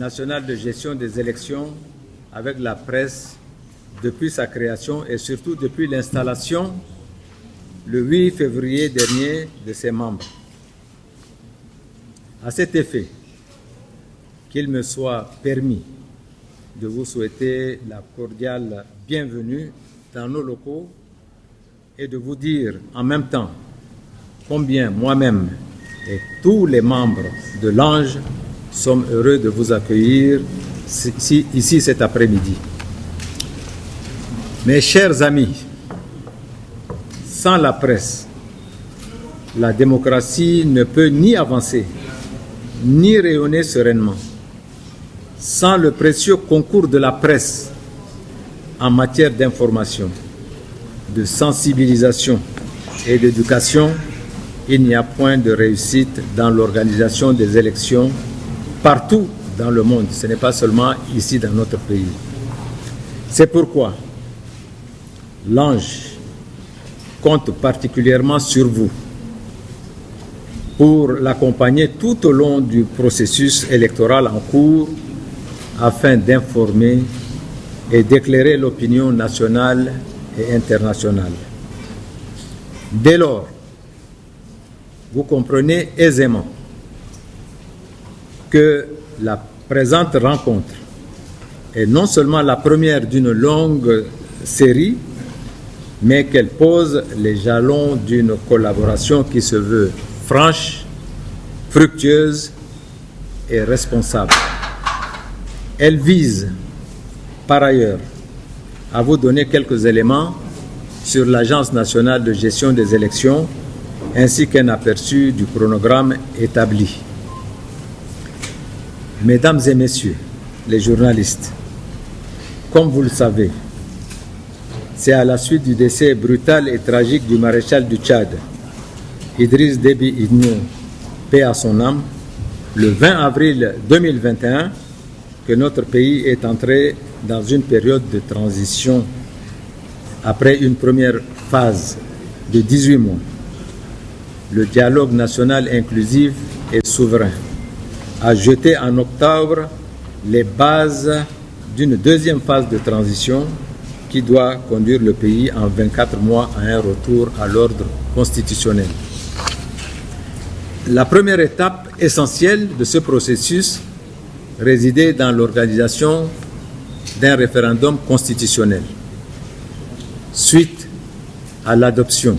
national de gestion des élections avec la presse depuis sa création et surtout depuis l'installation le 8 février dernier de ses membres. À cet effet, qu'il me soit permis de vous souhaiter la cordiale bienvenue dans nos locaux et de vous dire en même temps combien moi-même et tous les membres de l'Ange sommes heureux de vous accueillir ici cet après-midi. Mes chers amis, sans la presse, la démocratie ne peut ni avancer, ni rayonner sereinement. Sans le précieux concours de la presse en matière d'information, de sensibilisation et d'éducation, il n'y a point de réussite dans l'organisation des élections partout dans le monde. Ce n'est pas seulement ici dans notre pays. C'est pourquoi l'Ange compte particulièrement sur vous pour l'accompagner tout au long du processus électoral en cours afin d'informer et d'éclairer l'opinion nationale et internationale. Dès lors, vous comprenez aisément que la présente rencontre est non seulement la première d'une longue série, mais qu'elle pose les jalons d'une collaboration qui se veut franche, fructueuse et responsable. Elle vise, par ailleurs, à vous donner quelques éléments sur l'Agence nationale de gestion des élections ainsi qu'un aperçu du chronogramme établi. Mesdames et messieurs les journalistes, comme vous le savez, c'est à la suite du décès brutal et tragique du maréchal du Tchad, Idriss Déby Itno, paix à son âme, le 20 avril 2021, que notre pays est entré dans une période de transition après une première phase de 18 mois. Le dialogue national inclusif et souverain a jeté en octobre les bases d'une deuxième phase de transition qui doit conduire le pays en 24 mois à un retour à l'ordre constitutionnel. La première étape essentielle de ce processus résidait dans l'organisation d'un référendum constitutionnel, suite à l'adoption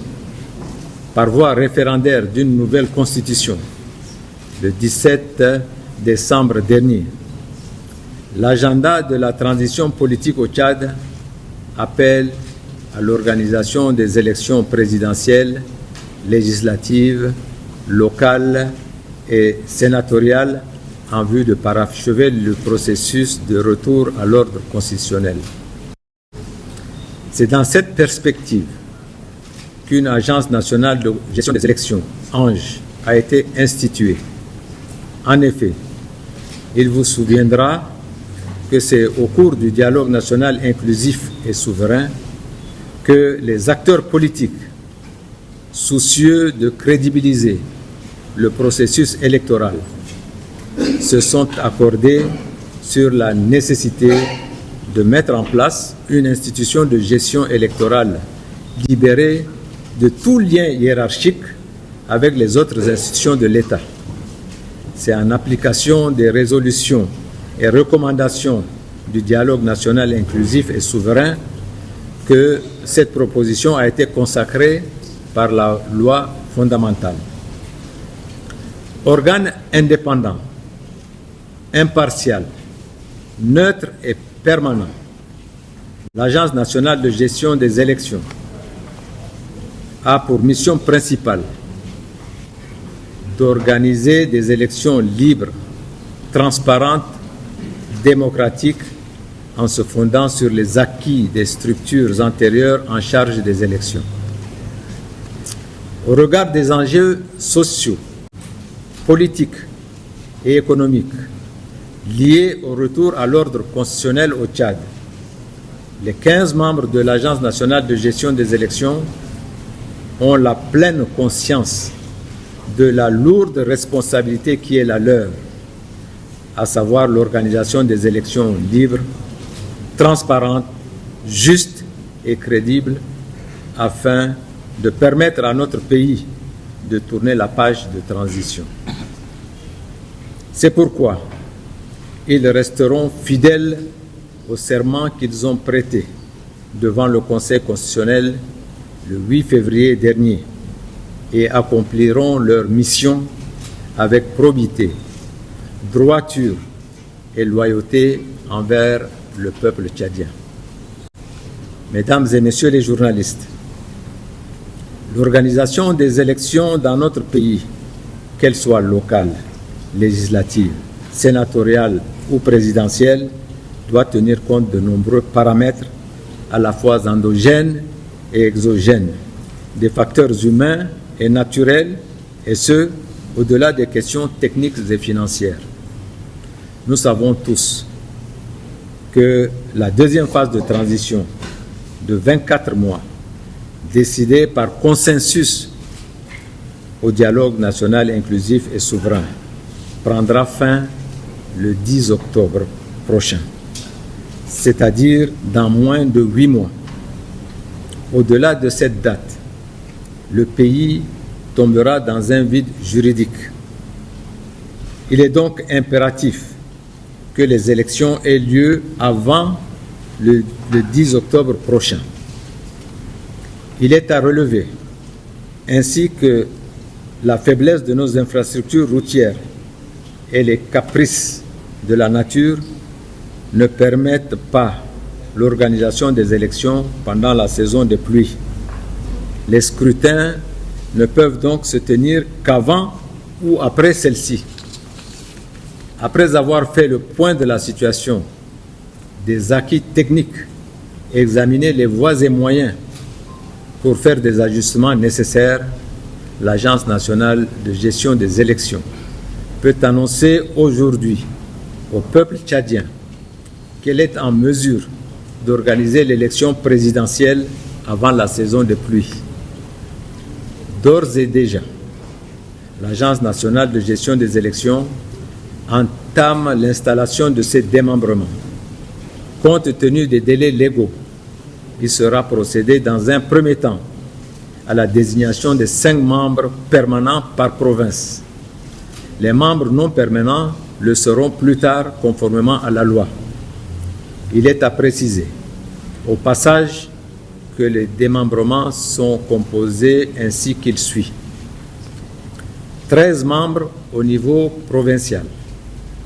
par voie référendaire d'une nouvelle constitution le 17 décembre dernier. L'agenda de la transition politique au Tchad appelle à l'organisation des élections présidentielles, législatives, locales et sénatoriales en vue de parachever le processus de retour à l'ordre constitutionnel. C'est dans cette perspective qu'une agence nationale de gestion des élections, ANGE, a été instituée. En effet, il vous souviendra que c'est au cours du dialogue national inclusif et souverain que les acteurs politiques, soucieux de crédibiliser le processus électoral, se sont accordés sur la nécessité de mettre en place une institution de gestion électorale libérée de tout lien hiérarchique avec les autres institutions de l'État. C'est en application des résolutions et recommandations du dialogue national inclusif et souverain que cette proposition a été consacrée par la loi fondamentale. Organe indépendant, impartial, neutre et permanent, l'Agence nationale de gestion des élections a pour mission principale d'organiser des élections libres, transparentes, démocratiques, en se fondant sur les acquis des structures antérieures en charge des élections. Au regard des enjeux sociaux, politiques et économiques liés au retour à l'ordre constitutionnel au Tchad, les 15 membres de l'Agence nationale de gestion des élections ont la pleine conscience de la lourde responsabilité qui est la leur à savoir l'organisation des élections libres, transparentes, justes et crédibles, afin de permettre à notre pays de tourner la page de transition. C'est pourquoi ils resteront fidèles au serment qu'ils ont prêté devant le Conseil constitutionnel le 8 février dernier et accompliront leur mission avec probité, droiture et loyauté envers le peuple tchadien. Mesdames et messieurs les journalistes, l'organisation des élections dans notre pays, qu'elles soient locales, législatives, sénatoriales ou présidentielles, doit tenir compte de nombreux paramètres à la fois endogènes et exogènes, des facteurs humains et naturels, et ce, au-delà des questions techniques et financières. Nous savons tous que la deuxième phase de transition de 24 mois, décidée par consensus au dialogue national inclusif et souverain, prendra fin le 10 octobre prochain, c'est-à-dire dans moins de 8 mois. Au-delà de cette date, le pays tombera dans un vide juridique. Il est donc impératif que les élections aient lieu avant le 10 octobre prochain. Il est à relever, ainsi que la faiblesse de nos infrastructures routières et les caprices de la nature ne permettent pas l'organisation des élections pendant la saison des pluies. Les scrutins ne peuvent donc se tenir qu'avant ou après celle-ci. Après avoir fait le point de la situation, des acquis techniques, et examiner les voies et moyens pour faire des ajustements nécessaires, l'Agence nationale de gestion des élections peut annoncer aujourd'hui au peuple tchadien qu'elle est en mesure d'organiser l'élection présidentielle avant la saison des pluies. D'ores et déjà, l'Agence nationale de gestion des élections entame l'installation de ces démembrements. Compte tenu des délais légaux, il sera procédé dans un premier temps à la désignation de 5 membres permanents par province. Les membres non permanents le seront plus tard conformément à la loi. Il est à préciser, au passage, que les démembrements sont composés ainsi qu'il suit. 13 membres au niveau provincial,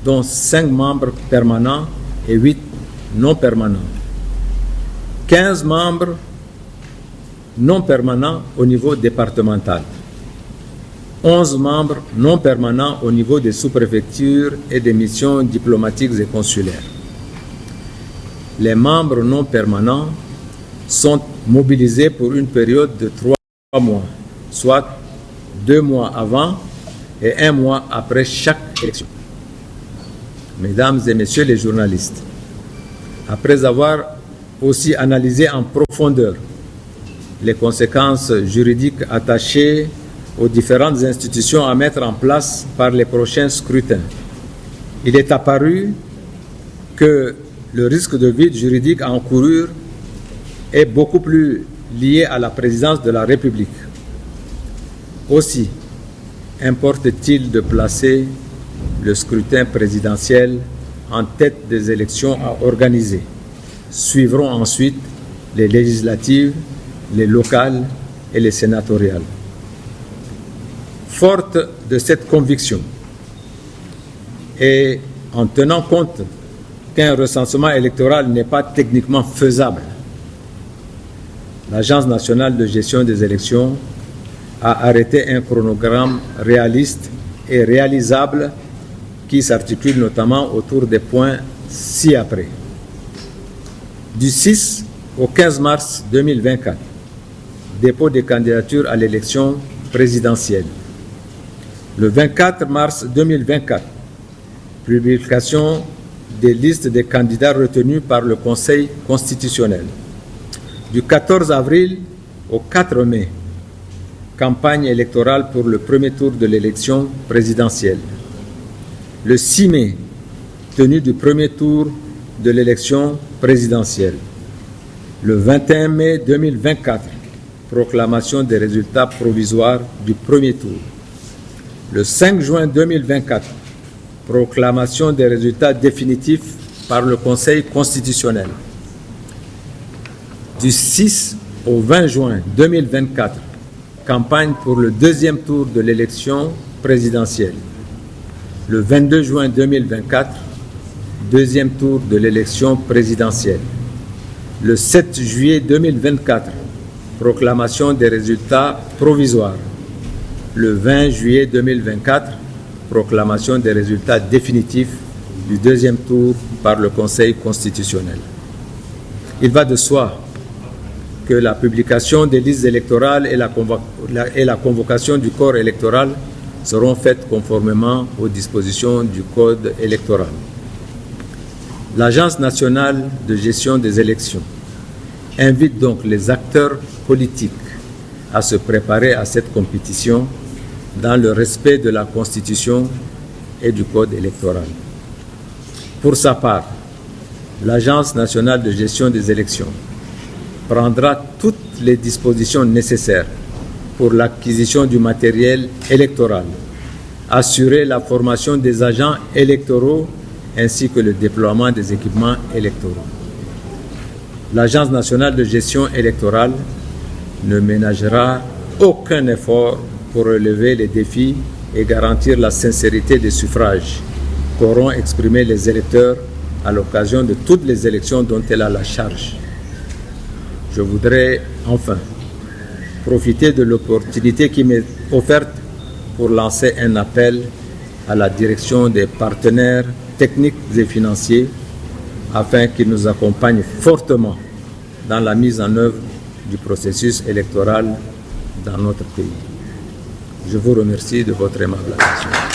dont 5 membres permanents et 8 non permanents. 15 membres non permanents au niveau départemental. 11 membres non permanents au niveau des sous-préfectures et des missions diplomatiques et consulaires. Les membres non permanents sont mobilisés pour une période de 3 mois, soit 2 mois avant et 1 mois après chaque élection. Mesdames et messieurs les journalistes, après avoir aussi analysé en profondeur les conséquences juridiques attachées aux différentes institutions à mettre en place par les prochains scrutins, il est apparu que le risque de vide juridique à encourir est beaucoup plus lié à la présidence de la République. Aussi, importe-t-il de placer le scrutin présidentiel en tête des élections à organiser. Suivront ensuite les législatives, les locales et les sénatoriales. Forte de cette conviction et en tenant compte qu'un recensement électoral n'est pas techniquement faisable, l'Agence nationale de gestion des élections a arrêté un chronogramme réaliste et réalisable qui s'articule notamment autour des points ci-après. Du 6 au 15 mars 2024, dépôt des candidatures à l'élection présidentielle. Le 24 mars 2024, publication des listes des candidats retenus par le Conseil constitutionnel. Du 14 avril au 4 mai, campagne électorale pour le premier tour de l'élection présidentielle. Le 6 mai tenue du premier tour de l'élection présidentielle. Le 21 mai 2024, proclamation des résultats provisoires du premier tour. Le 5 juin 2024, proclamation des résultats définitifs par le Conseil constitutionnel. Du 6 au 20 juin 2024, campagne pour le deuxième tour de l'élection présidentielle. Le 22 juin 2024, deuxième tour de l'élection présidentielle. Le 7 juillet 2024, proclamation des résultats provisoires. Le 20 juillet 2024, proclamation des résultats définitifs du deuxième tour par le Conseil constitutionnel. Il va de soi que la publication des listes électorales et la convocation du corps électoral seront faites conformément aux dispositions du Code électoral. L'Agence nationale de gestion des élections invite donc les acteurs politiques à se préparer à cette compétition dans le respect de la Constitution et du Code électoral. Pour sa part, l'Agence nationale de gestion des élections prendra toutes les dispositions nécessaires pour l'acquisition du matériel électoral, assurer la formation des agents électoraux ainsi que le déploiement des équipements électoraux. L'Agence nationale de gestion électorale ne ménagera aucun effort pour relever les défis et garantir la sincérité des suffrages qu'auront exprimé les électeurs à l'occasion de toutes les élections dont elle a la charge. Je voudrais enfin profiter de l'opportunité qui m'est offerte pour lancer un appel à la direction des partenaires techniques et financiers afin qu'ils nous accompagnent fortement dans la mise en œuvre du processus électoral dans notre pays. Je vous remercie de votre aimable attention.